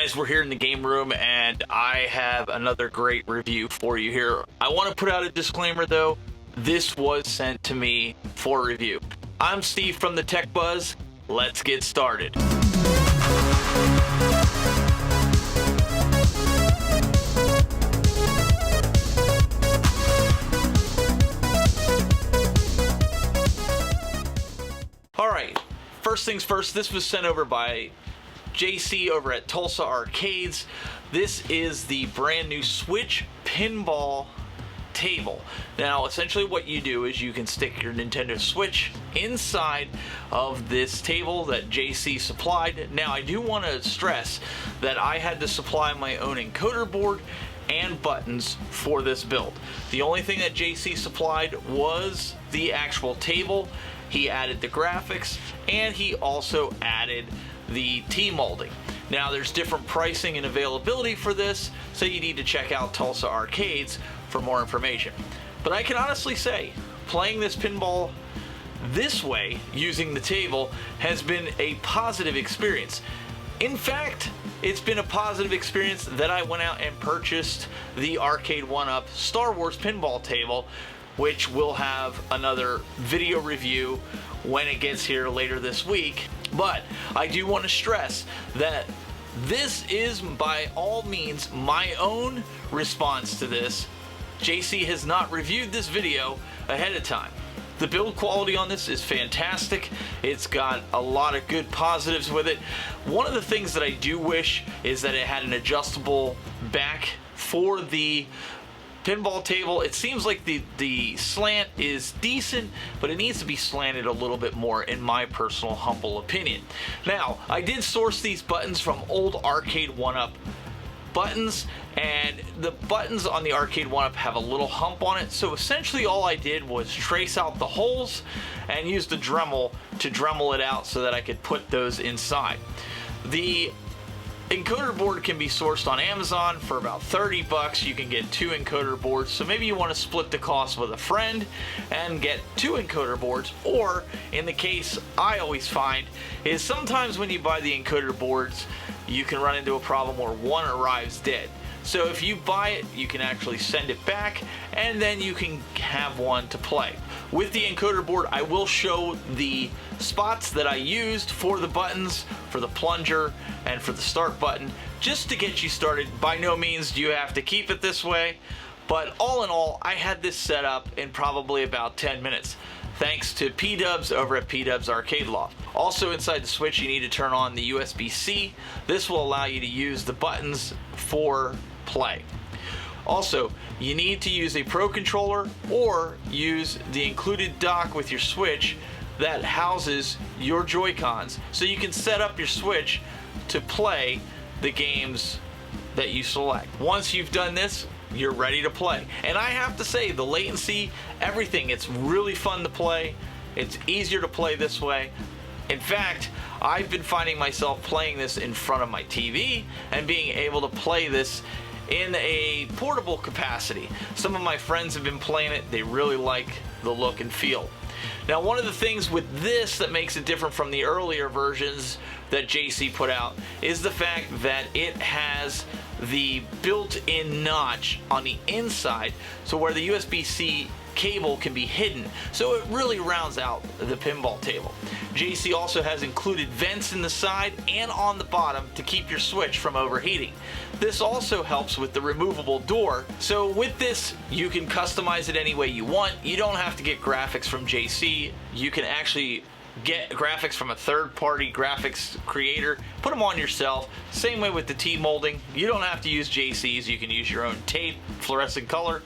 guys, we're here in the game room and I have another great review for you here. I want to put out a disclaimer though. This was sent to me for review. I'm Steve from the Tech Buzz. Let's get started. Alright, first things first, this was sent over by JC over at Tulsa Arcades. This is the brand new Switch Pinball table. Now essentially what you do is you can stick your Nintendo Switch inside of this table that JC supplied. Now I do want to stress that I had to supply my own encoder board and buttons for this build. The only thing that JC supplied was the actual table. He added the graphics and he also added the T-molding. Now there's different pricing and availability for this, so you need to check out Tulsa Arcades for more information. But I can honestly say, playing this pinball this way, using the table, has been a positive experience. In fact, it's been a positive experience that I went out and purchased the Arcade 1-Up Star Wars pinball table, which we'll have another video review when it gets here later this week. But I do want to stress that this is by all means my own response to this. JC has not reviewed this video ahead of time. The build quality on this is fantastic. It's got a lot of good positives with it. One of the things that I do wish is that it had an adjustable back for the pinball table. It seems like the slant is decent, but it needs to be slanted a little bit more in my personal humble opinion. Now, I did source these buttons from old Arcade 1-Up buttons, and the buttons on the Arcade 1-Up have a little hump on it, so essentially all I did was trace out the holes and use the Dremel to Dremel it out so that I could put those inside. The encoder board can be sourced on Amazon for about 30 bucks. You can get 2 encoder boards, so maybe you want to split the cost with a friend and get 2 encoder boards. Or in the case I always find is sometimes when you buy the encoder boards you can run into a problem where one arrives dead. So if you buy it, you can actually send it back and then you can have one to play. With the encoder board, I will show the spots that I used for the buttons, for the plunger, and for the start button, just to get you started. By no means do you have to keep it this way, but all in all, I had this set up in probably about 10 minutes. Thanks to P-Dubs over at P-Dubs Arcade Loft. Also inside the Switch, you need to turn on the USB-C. This will allow you to use the buttons for play. Also, you need to use a Pro Controller or use the included dock with your Switch that houses your Joy-Cons, so you can set up your Switch to play the games that you select. Once you've done this, you're ready to play. And I have to say, the latency, everything, it's really fun to play. It's easier to play this way. In fact, I've been finding myself playing this in front of my TV and being able to play this in a portable capacity. Some of my friends have been playing it. They really like the look and feel. Now, one of the things with this that makes it different from the earlier versions that JC put out is the fact that it has the built-in notch on the inside, so where the USB-C cable can be hidden, so it really rounds out the pinball table. JC also has included vents in the side and on the bottom to keep your Switch from overheating. This also helps with the removable door, so with this you can customize it any way you want. You don't have to get graphics from JC. You can actually get graphics from a third-party graphics creator, put them on yourself. Same way with the T-molding. You don't have to use JC's, you can use your own tape, fluorescent color,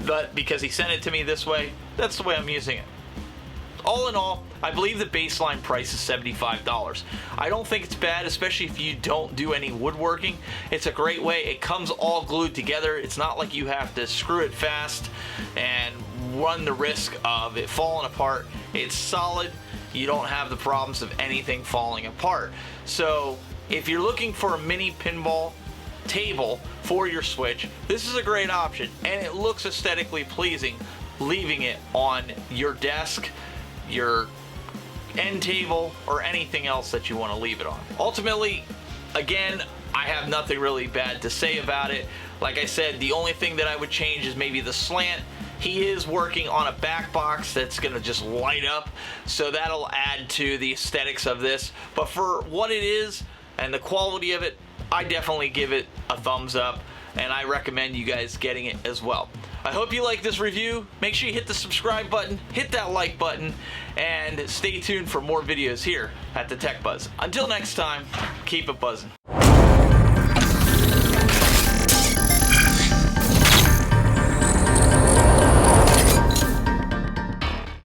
but because he sent it to me this way, that's the way I'm using it. All in all, I believe the baseline price is $75. I don't think it's bad, especially if you don't do any woodworking. It's a great way. It comes all glued together. It's not like you have to screw it fast and run the risk of it falling apart. It's solid. You don't have the problems of anything falling apart. So if you're looking for a mini pinball table for your Switch, this is a great option, and it looks aesthetically pleasing leaving it on your desk, your end table, or anything else that you want to leave it on. Ultimately, again, I have nothing really bad to say about it. Like I said, the only thing that I would change is maybe the slant. He is working on a back box that's gonna just light up, so that'll add to the aesthetics of this. But for what it is and the quality of it, I definitely give it a thumbs up, and I recommend you guys getting it as well. I hope you like this review. Make sure you hit the subscribe button, hit that like button, and stay tuned for more videos here at the Tech Buzz. Until next time, keep it buzzing.